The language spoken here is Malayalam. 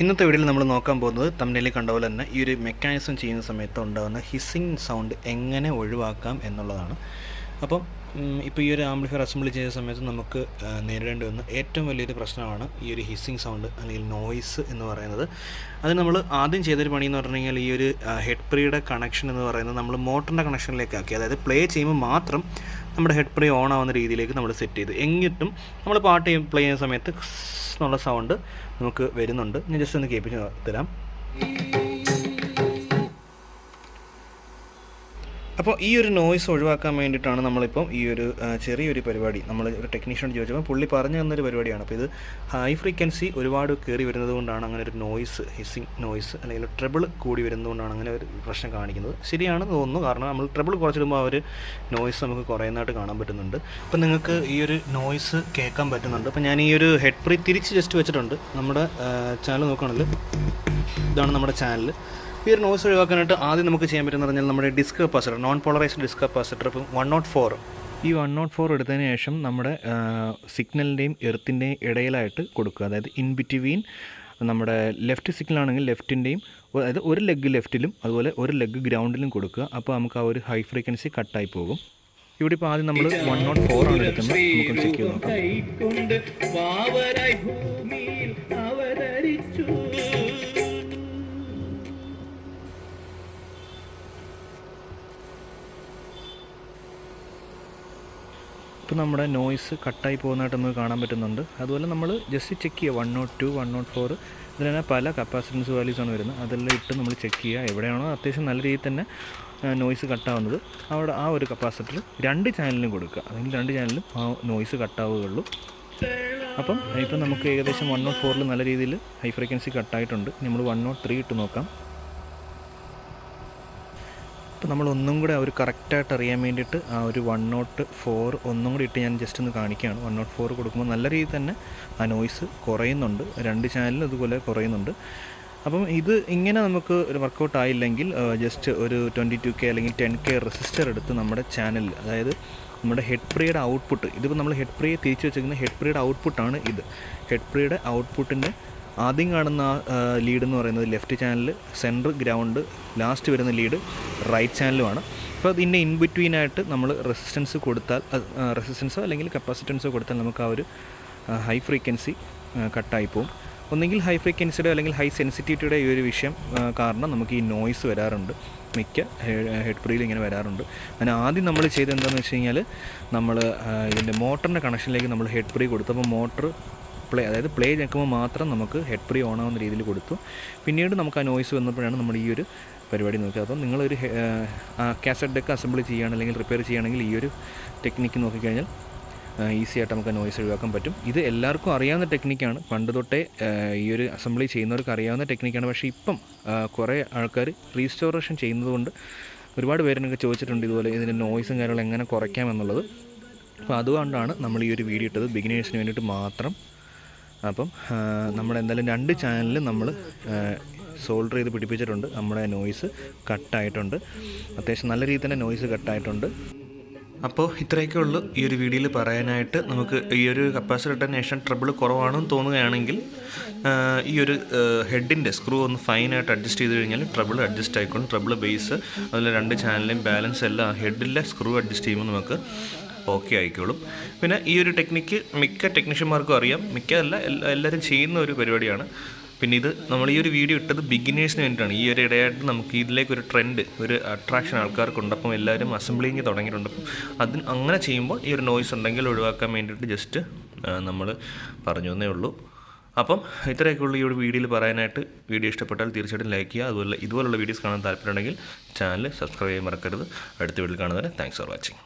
ഇന്നത്തെ വീഡിയോയിൽ നമ്മൾ നോക്കാൻ പോകുന്നത് തമ്മിലിൽ കണ്ട പോലെ തന്നെ ഈ ഒരു മെക്കാനിസം ചെയ്യുന്ന സമയത്ത് ഉണ്ടാകുന്ന ഹിസ്സിങ് സൗണ്ട് എങ്ങനെ ഒഴിവാക്കാം എന്നുള്ളതാണ്. അപ്പം ഇപ്പോൾ ഈ ഒരു ആംപ്ലിഫയർ അസംബ്ലി ചെയ്യുന്ന സമയത്ത് നമുക്ക് നേരിടേണ്ടി വന്ന ഏറ്റവും വലിയൊരു പ്രശ്നമാണ് ഈ ഒരു ഹിസ്സിങ് സൗണ്ട് അല്ലെങ്കിൽ നോയ്സ് എന്ന് പറയുന്നത്. അത് നമ്മൾ ആദ്യം ചെയ്തൊരു പണി എന്ന് പറഞ്ഞു കഴിഞ്ഞാൽ ഈ ഒരു ഹെഡ് പ്രീയുടെ കണക്ഷൻ എന്ന് പറയുന്നത് നമ്മൾ മോട്ടറിൻ്റെ കണക്ഷനിലേക്ക് ആക്കി, അതായത് പ്ലേ ചെയ്യുമ്പോൾ മാത്രം നമ്മുടെ ഹെഡ് പ്രീ ഓൺ ആവുന്ന രീതിയിലേക്ക് നമ്മൾ സെറ്റ് ചെയ്ത്, എന്നിട്ടും നമ്മൾ പാട്ട് പ്ലേ ചെയ്യുന്ന സമയത്ത് എന്നുള്ള സൗണ്ട് നമുക്ക് വരുന്നുണ്ട്. ഞാൻ ജസ്റ്റ് ഒന്ന് കേൾപ്പിച്ച് തരാം. അപ്പോൾ ഈ ഒരു നോയ്സ് ഒഴിവാക്കാൻ വേണ്ടിയിട്ടാണ് നമ്മളിപ്പം ഈ ഒരു ചെറിയൊരു പരിപാടി നമ്മൾ ഒരു ടെക്നീഷ്യനോട് ചോദിച്ചപ്പോൾ പുള്ളി പറഞ്ഞു തന്നൊരു പരിപാടിയാണ്. അപ്പോൾ ഇത് ഹൈ ഫ്രീക്വൻസി ഒരുപാട് കയറി വരുന്നത് കൊണ്ടാണ് അങ്ങനെ ഒരു നോയ്സ്, ഹിസ്സിങ് നോയ്സ് അല്ലെങ്കിൽ ട്രബിൾ കൂടി വരുന്നതുകൊണ്ടാണ് അങ്ങനെ ഒരു പ്രശ്നം കാണിക്കുന്നത്. ശരിയാണെന്ന് തോന്നുന്നു, കാരണം നമ്മൾ ട്രബിൾ കുറച്ചിടുമ്പോൾ ആ ഒരു നോയ്സ് നമുക്ക് കുറയുന്നതായിട്ട് കാണാൻ പറ്റുന്നുണ്ട്. അപ്പോൾ നിങ്ങൾക്ക് ഈ ഒരു നോയ്സ് കേൾക്കാൻ പറ്റുന്നുണ്ട്. അപ്പോൾ ഞാൻ ഈ ഒരു ഹെഡ് പ്രീ തിരിച്ച് ജസ്റ്റ് വെച്ചിട്ടുണ്ട്. നമ്മുടെ ചാനൽ നോക്കുകയാണെങ്കിൽ ഇതാണ് നമ്മുടെ ചാനൽ. ഈ ഒരു നോയ്സ് ഒഴിവാക്കാനായിട്ട് ആദ്യം നമുക്ക് ചെയ്യാൻ പറ്റുമെന്ന് പറഞ്ഞാൽ നമ്മുടെ disc capacitor, non polarised disc capacitor, ഇപ്പം 104, ഈ 104 എടുത്തതിന് ശേഷം നമ്മുടെ സിഗ്നലിൻ്റെയും എർത്തിൻ്റെയും ഇടയിലായിട്ട് കൊടുക്കുക. അതായത് ഇൻ ബിറ്റ്വീൻ നമ്മുടെ ലെഫ്റ്റ് സിഗ്നലാണെങ്കിൽ ലെഫ്റ്റിൻ്റെയും, അതായത് ഒരു ലെഗ് ലെഫ്റ്റിലും അതുപോലെ ഒരു ലെഗ് ഗ്രൗണ്ടിലും കൊടുക്കുക. അപ്പോൾ നമുക്ക് ആ ഒരു ഹൈ ഫ്രീക്വൻസി കട്ടായി പോകും. ഇവിടെ ഇപ്പോൾ ആദ്യം നമ്മൾ 104 ആണ് എടുക്കുന്നത്. നമുക്ക് ചെക്ക് ചെയ്ത് നോക്കാം. ഇപ്പോൾ നമ്മുടെ നോയ്സ് കട്ടായി പോകുന്നതായിട്ട് നമുക്ക് കാണാൻ പറ്റുന്നുണ്ട്. അതുപോലെ നമ്മൾ ജസ്റ്റ് ചെക്ക് ചെയ്യുക. 102, 104 ഇതിൽ തന്നെ പല കപ്പാസിറ്റൻസ് വാല്യൂസാണ് വരുന്നത്. അതെല്ലാം ഇട്ട് നമ്മൾ ചെക്ക് ചെയ്യുക. എവിടെയാണോ അത്യാവശ്യം നല്ല രീതിയിൽ തന്നെ നോയ്സ് കട്ടാവുന്നത് അവിടെ ആ ഒരു കപ്പാസിറ്റർ 2 ചാനലിലും കൊടുക്കുക. അല്ലെങ്കിൽ 2 ചാനലിലും ആ നോയ്സ് കട്ടാവുകയുള്ളൂ. അപ്പം ഇപ്പം നമുക്ക് ഏകദേശം 104 നല്ല രീതിയിൽ ഹൈ ഫ്രീക്വൻസി കട്ടായിട്ടുണ്ട്. നമ്മൾ 103 ഇട്ട് നോക്കാം. അപ്പോൾ നമ്മൾ ഒന്നും കൂടെ ആ ഒരു കറക്റ്റായിട്ട് അറിയാൻ വേണ്ടിയിട്ട് ആ ഒരു 104 ഒന്നും കൂടി ഇട്ട് ഞാൻ ജസ്റ്റ് ഒന്ന് കാണിക്കുകയാണ്. 104 കൊടുക്കുമ്പോൾ നല്ല രീതിയിൽ തന്നെ ആ നോയ്സ് കുറയുന്നുണ്ട്. 2 ചാനലും അതുപോലെ കുറയുന്നുണ്ട്. അപ്പം ഇത് ഇങ്ങനെ നമുക്ക് ഒരു വർക്കൗട്ട് ആയില്ലെങ്കിൽ ജസ്റ്റ് ഒരു 22K അല്ലെങ്കിൽ 10K റെസിസ്റ്റർ എടുത്ത് നമ്മുടെ ചാനലിൽ, അതായത് നമ്മുടെ ഹെഡ് പ്രീയുടെ ഔട്ട്പുട്ട്, ഇതിപ്പോൾ നമ്മൾ ഹെഡ് പ്രീയെ തിരിച്ച് വെച്ചിരിക്കുന്ന ഹെഡ് പ്രീയുടെ ഔട്ട്പുട്ടാണ് ഇത്. ഹെഡ് പ്രീയുടെ ഔട്ട്പുട്ടിൻ്റെ ആദ്യം കാണുന്ന ലീഡ് എന്ന് പറയുന്നത് left channel, centre ground, last വരുന്ന ലീഡ് റൈറ്റ് ചാനലുമാണ്. അപ്പോൾ അതിൻ്റെ ഇൻ ബിറ്റ്വീനായിട്ട് നമ്മൾ റെസിസ്റ്റൻസ് കൊടുത്താൽ, റെസിസ്റ്റൻസോ അല്ലെങ്കിൽ കപ്പാസിറ്റൻസോ കൊടുത്താൽ നമുക്ക് ആ ഒരു ഹൈ ഫ്രീക്വൻസി കട്ടായി പോകും. ഒന്നെങ്കിൽ ഹൈ ഫ്രീക്വൻസിയുടെ അല്ലെങ്കിൽ ഹൈ സെൻസിറ്റിവിറ്റിയുടെ ഈ ഒരു വിഷയം കാരണം നമുക്ക് ഈ നോയ്സ് വരാറുണ്ട്. മിക്ക ഹെഡ് പ്രീയിൽ ഇങ്ങനെ വരാറുണ്ട്. അതിന് ആദ്യം നമ്മൾ ചെയ്തത് എന്താണെന്ന് വെച്ച് കഴിഞ്ഞാൽ, നമ്മൾ ഇതിൻ്റെ മോട്ടറിൻ്റെ കണക്ഷനിലേക്ക് നമ്മൾ ഹെഡ് പ്രീ കൊടുത്തപ്പോൾ മോട്ടർ അതായത് പ്ലേ ഞെക്കുമ്പോൾ മാത്രം നമുക്ക് ഹെഡ് പ്രീ ഓൺ ആവുന്ന രീതിയിൽ കൊടുത്തു. പിന്നീട് നമുക്ക് ആ നോയ്സ് വന്നപ്പോഴാണ് നമ്മൾ ഈ ഒരു പരിപാടി നോക്കുക. അപ്പം നിങ്ങളൊരു കാസറ്റ് ഡെക്ക് അസംബിൾ ചെയ്യുകയാണ് അല്ലെങ്കിൽ റിപ്പയർ ചെയ്യുകയാണെങ്കിൽ ഈ ഒരു ടെക്നിക്ക് നോക്കിക്കഴിഞ്ഞാൽ ഈസി ആയിട്ട് നമുക്ക് നോയ്സ് ഒഴിവാക്കാൻ പറ്റും. ഇത് എല്ലാവർക്കും അറിയാവുന്ന ടെക്നിക്കാണ്, പണ്ട് തൊട്ടേ ഈ ഒരു അസംബ്ലി ചെയ്യുന്നവർക്ക് അറിയാവുന്ന ടെക്നിക്കാണ്. പക്ഷേ ഇപ്പം കുറേ ആൾക്കാർ റീസ്റ്റോറേഷൻ ചെയ്യുന്നതുകൊണ്ട് ഒരുപാട് പേരെന്നൊക്കെ ചോദിച്ചിട്ടുണ്ട് ഇതുപോലെ ഇതിൻ്റെ നോയ്സും കാര്യങ്ങളും എങ്ങനെ കുറയ്ക്കാമെന്നുള്ളത്. അപ്പോൾ അതുകൊണ്ടാണ് നമ്മൾ ഈ ഒരു വീഡിയോ ഇട്ടത്, ബിഗിനേഴ്സിന് വേണ്ടിയിട്ട് മാത്രം. അപ്പം നമ്മുടെ എന്തായാലും 2 ചാനലിൽ നമ്മൾ സോൾഡർ ചെയ്ത് പിടിപ്പിച്ചിട്ടുണ്ട്. നമ്മുടെ നോയ്സ് കട്ടായിട്ടുണ്ട്, അത്യാവശ്യം നല്ല രീതിയിൽ തന്നെ നോയ്സ് കട്ടായിട്ടുണ്ട്. അപ്പോൾ ഇത്രയൊക്കെ ഉള്ളൂ ഈ ഒരു വീഡിയോയിൽ പറയാനായിട്ട്. നമുക്ക് ഈ ഒരു കപ്പാസിറ്റർ നേഷൻ ട്രബിൾ കുറവാണെന്ന് തോന്നുകയാണെങ്കിൽ ഈ ഒരു ഹെഡിൻ്റെ സ്ക്രൂ ഒന്ന് ഫൈനായിട്ട് അഡ്ജസ്റ്റ് ചെയ്ത് കഴിഞ്ഞാൽ ട്രബിൾ അഡ്ജസ്റ്റ് ആയിക്കോളും. ട്രബിൾ ബേസ് അതുപോലെ 2 ചാനലിലെയും ബാലൻസ് എല്ലാം ഹെഡിലെ സ്ക്രൂ അഡ്ജസ്റ്റ് ചെയ്യുമ്പോൾ നമുക്ക് ഓക്കെ ആയിക്കോളും. പിന്നെ ഈ ഒരു ടെക്നിക്ക് മിക്ക ടെക്നീഷ്യന്മാർക്കും അറിയാം, എല്ലാവരും ചെയ്യുന്ന ഒരു പരിപാടിയാണ്. പിന്നെ ഇത് നമ്മൾ ഈ ഒരു വീഡിയോ ഇട്ടത് ബിഗിനേഴ്സിന് വേണ്ടിയിട്ടാണ്. ഈ ഒരു ഇടയായിട്ട് നമുക്ക് ഇതിലേക്കൊരു ട്രെൻഡ്, ഒരു അട്രാക്ഷൻ ആൾക്കാർക്കുണ്ട്. അപ്പം എല്ലാവരും അസംബ്ലിങ് തുടങ്ങിയിട്ടുണ്ട്. അപ്പം അങ്ങനെ ചെയ്യുമ്പോൾ ഈ ഒരു നോയ്സ് ഉണ്ടെങ്കിൽ ഒഴിവാക്കാൻ വേണ്ടിയിട്ട് ജസ്റ്റ് നമ്മൾ പറഞ്ഞു എന്നേ ഉള്ളൂ. അപ്പം ഇത്രയൊക്കെ ഉള്ളൂ ഈ ഒരു വീഡിയോയിൽ പറയാനായിട്ട്. വീഡിയോ ഇഷ്ടപ്പെട്ടാൽ തീർച്ചയായിട്ടും ലൈക്ക് ചെയ്യുക. അതുപോലെ ഇതുപോലുള്ള വീഡിയോസ് കാണാൻ താല്പര്യമുണ്ടെങ്കിൽ ചാനൽ സബ്സ്ക്രൈബ് ചെയ്യാൻ മറക്കരുത്. അടുത്ത വീഡിയോയിൽ കാണുന്നവരെ താങ്ക്സ് ഫോർ വാച്ചിങ്.